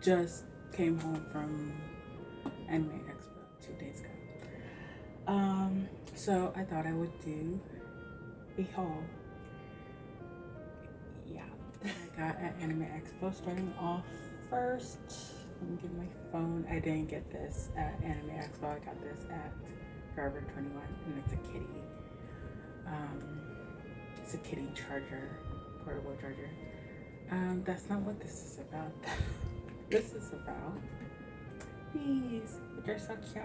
just came home from Anime Expo 2 days ago. So I thought I would do a haul. Yeah, I got at Anime Expo. Starting off first, let me get my phone. I didn't get this at Anime Expo. I got this at Forever 21, and it's a kitty. It's a kitty charger, portable charger. That's not what this is about. This is about these, which are so cute.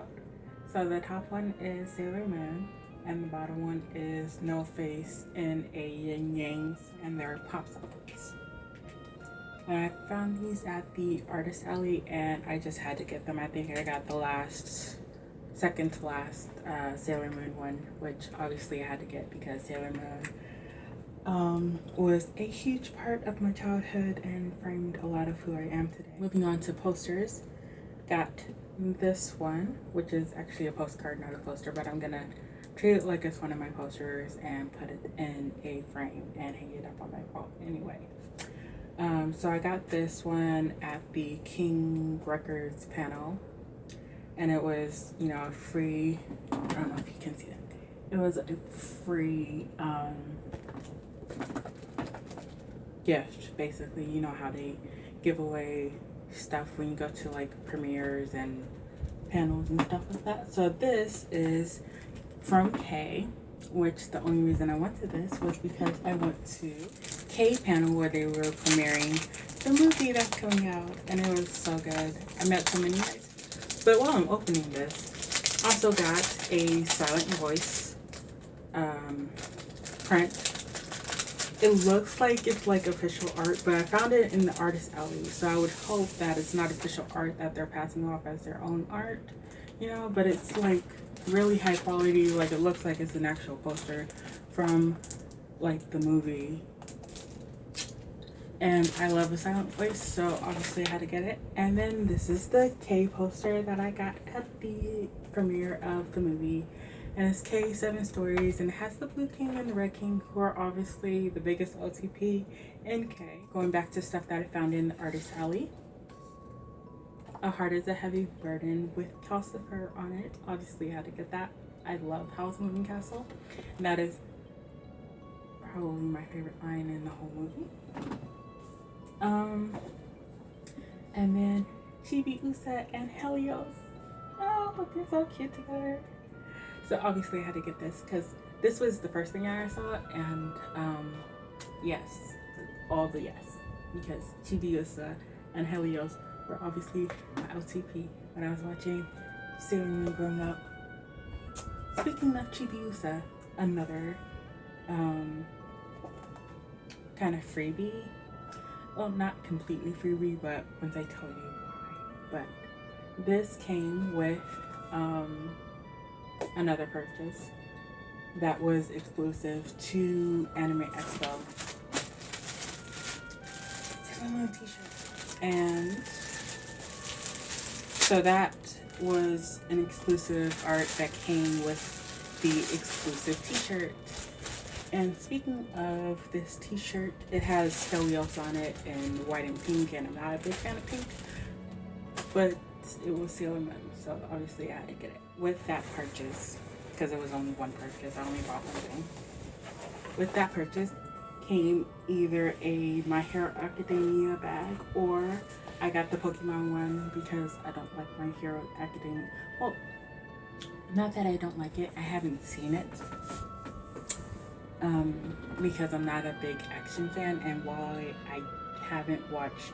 So the top one is Sailor Moon, and the bottom one is No Face in a yin yang, and they're popsicles. And I found these at the artist alley, and I just had to get them. I think I got the second to last Sailor Moon one, which obviously I had to get because Sailor Moon was a huge part of my childhood and framed a lot of who I am today. Moving on to posters, got this one, which is actually a postcard, not a poster, but I'm gonna treat it like it's one of my posters and put it in a frame and hang it up on my wall anyway. So I got this one at the King Records panel, and it was, you know, free. I don't know if you can see that. It was a free gift, basically. You know how they give away stuff when you go to like premieres and panels and stuff like that. So this is from K, which the only reason I went to this was because I went to K panel where they were premiering the movie that's coming out, and it was so good. I met so many guys. But while I'm opening this, I also got a Silent Voice print. It looks like it's like official art, but I found it in the artist alley, so I would hope that it's not official art that they're passing off as their own art, you know, but it's like really high quality. Like, it looks like it's an actual poster from like the movie. And I love a Silent Voice, so obviously I had to get it. And then this is the K poster that I got at the premiere of the movie. And it's K 7 Stories, and it has the Blue King and the Red King, who are obviously the biggest OTP in K. Going back to stuff that I found in the artist alley. A Heart is a Heavy Burden with Calcifer on it. Obviously I had to get that. I love Howl's Moving Castle. And that is probably my favorite line in the whole movie. And then Chibi Usa and Helios. Oh, they're so cute together. So obviously I had to get this because this was the first thing I saw, and yes, all the yes, because Chibi Usa and Helios were obviously my OTP when I was watching Sailor Moon growing up. Speaking of Chibi Usa, another kind of freebie. Well, not completely freebie, but once I tell you why. But this came with another purchase that was exclusive to Anime Expo. Sailor Moon t-shirt. And so that was an exclusive art that came with the exclusive t-shirt. And speaking of this t-shirt, it has Helios on it in white and pink, and I'm not a big fan of pink, but it was Sailor Moon, so obviously I had to get it. With that purchase, because it was only one purchase, I only bought one thing. With that purchase came either a My Hero Academia bag, or I got the Pokemon one because I don't like My Hero Academia. Well, not that I don't like it, I haven't seen it. Because I'm not a big action fan, and while I haven't watched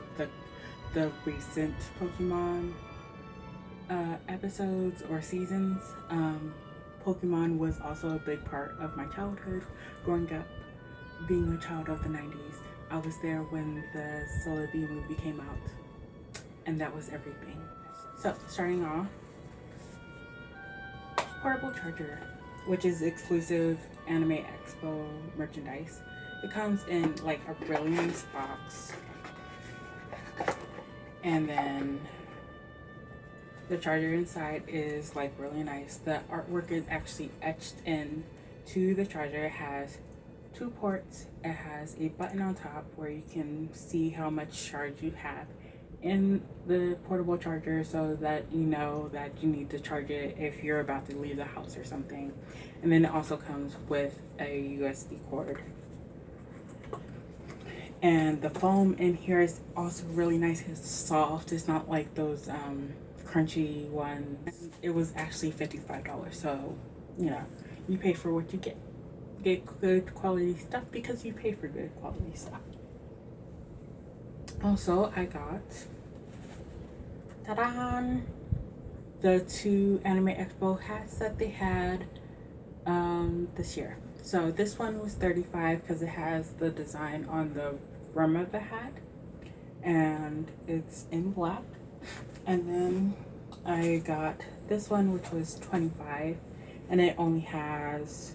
the recent Pokemon episodes or seasons, Pokemon was also a big part of my childhood growing up. Being a child of the 90s, I was there when the Solar B movie came out, and that was everything. So starting off, portable charger, which is exclusive Anime Expo merchandise. It comes in like a Brilliance box, and then the charger inside is like really nice. The artwork is actually etched in to the charger. It has 2 ports. It has a button on top where you can see how much charge you have, in the portable charger so that you know that you need to charge it if you're about to leave the house or something. And then it also comes with a USB cord. And the foam in here is also really nice. It's soft. It's not like those crunchy ones. It was actually $55. So, you know, you pay for what you get. Get good quality stuff because you pay for good quality stuff. Also, I got, ta-da, the 2 Anime Expo hats that they had this year. So this one was $35 because it has the design on the rim of the hat and it's in black. And then I got this one, which was $25, and it only has,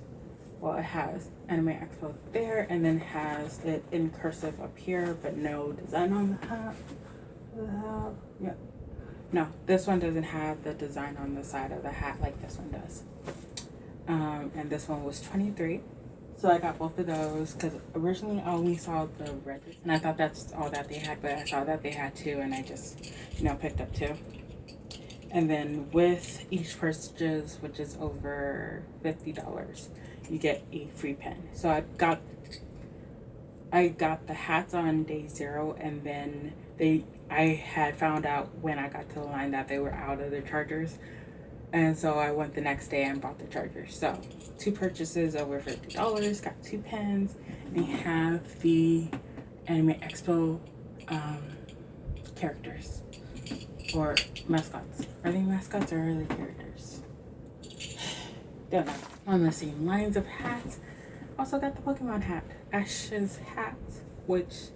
well, it has Anime Expo there, and then has it in cursive up here, but no design on the hat. Yeah. No, this one doesn't have the design on the side of the hat like this one does. And this one was $23. So I got both of those because originally I only saw the red, and I thought that's all that they had, but I saw that they had 2, and I just, you know, picked up 2. And then with each purchase, which is over $50, you get a free pen. So I got the hats on day 0, and then I had found out when I got to the line that they were out of the chargers. And so I went the next day and bought the chargers. So 2 purchases over $50, got 2 pens, and have the Anime Expo characters or mascots. Are they mascots or are they characters? Don't know. On the same lines of hats, also got the Pokemon hat, Ash's hat, which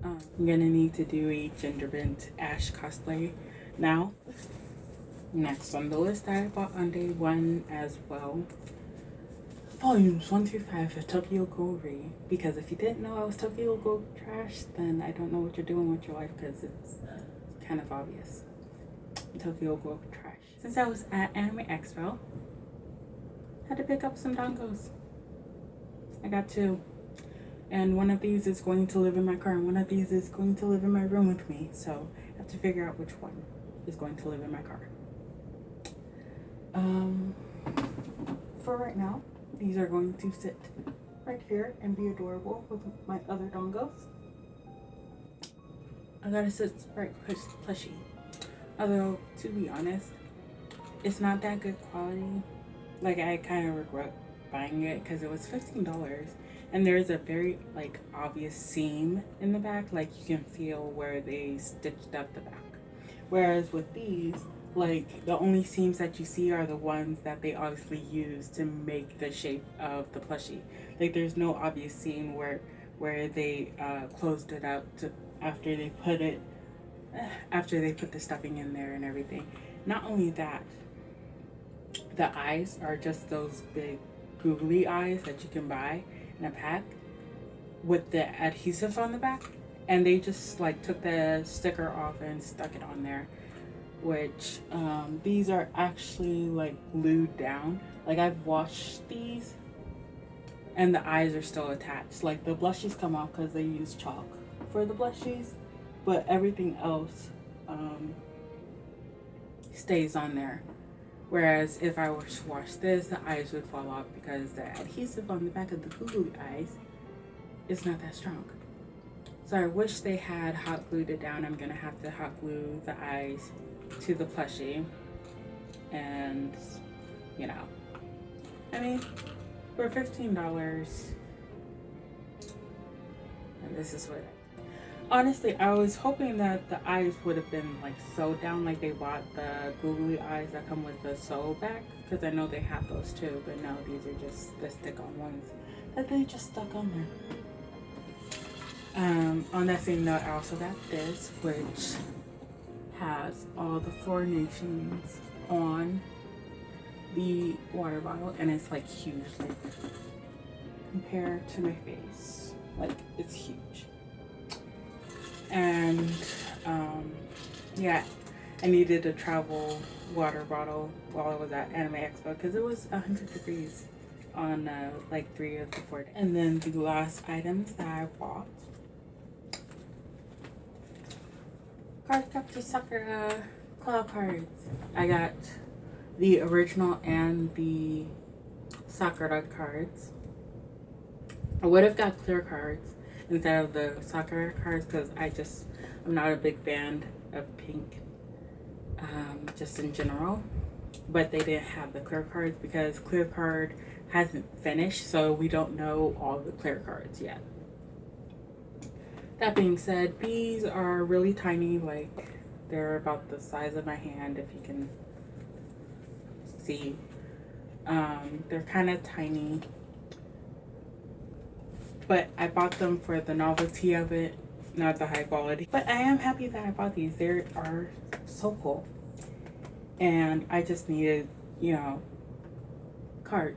I'm gonna need to do a Gingerbread Ash cosplay now. Next on the list that I bought on day 1 as well, volumes 1 through 5 of Tokyo Ghoul Re. Because if you didn't know I was Tokyo Ghoul trash, then I don't know what you're doing with your life because it's kind of obvious. Tokyo Ghoul trash. Since I was at Anime Expo, I had to pick up some dongos. I got 2. And one of these is going to live in my car, and one of these is going to live in my room with me. So I have to figure out which one is going to live in my car. For right now, these are going to sit right here and be adorable with my other dongos. I got a Sit Sprite plushie. Although, to be honest, it's not that good quality. Like, I kind of regret buying it because it was $15. And there's a very, like, obvious seam in the back. Like, you can feel where they stitched up the back. Whereas with these, like, the only seams that you see are the ones that they obviously use to make the shape of the plushie. Like, there's no obvious seam where they closed it up to after they put the stuffing in there and everything. Not only that, the eyes are just those big googly eyes that you can buy in a pack with the adhesive on the back, and they just like took the sticker off and stuck it on there, which these are actually like glued down. Like, I've washed these and the eyes are still attached. Like, the blushies come off because they use chalk for the blushies, but everything else stays on there. Whereas if I were to wash this, the eyes would fall off because the adhesive on the back of the googly eyes is not that strong. So I wish they had hot glued it down. I'm gonna have to hot glue the eyes to the plushie, and you know, I mean, for $15, and this is what. Honestly, I was hoping that the eyes would have been like sewed down, like they bought the googly eyes that come with the sew back, because I know they have those too. But no, these are just the stick-on ones that they just stuck on there. On that same note, I also got this, which has all the 4 nations on the water bottle, and it's like huge, like compared to my face, like it's huge. And yeah, I needed a travel water bottle while I was at Anime Expo because it was 100 degrees on like 3 of the 4 days. And then the last items that I bought, First up, the Sakura cloud cards. I got the original and the Sakura cards. I would have got clear cards instead of the Sakura cards because I'm not a big fan of pink, just in general. But they didn't have the clear cards because clear card hasn't finished, so we don't know all the clear cards yet. That being said, these are really tiny, like they're about the size of my hand if you can see. They're kind of tiny, but I bought them for the novelty of it, not the high quality. But I am happy that I bought these. They are so cool. And I just needed, cloud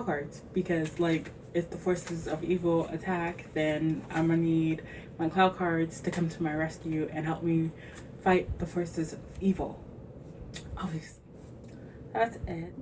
cards, because like if the forces of evil attack, then I'm gonna need my cloud cards to come to my rescue and help me fight the forces of evil. Obviously. That's it.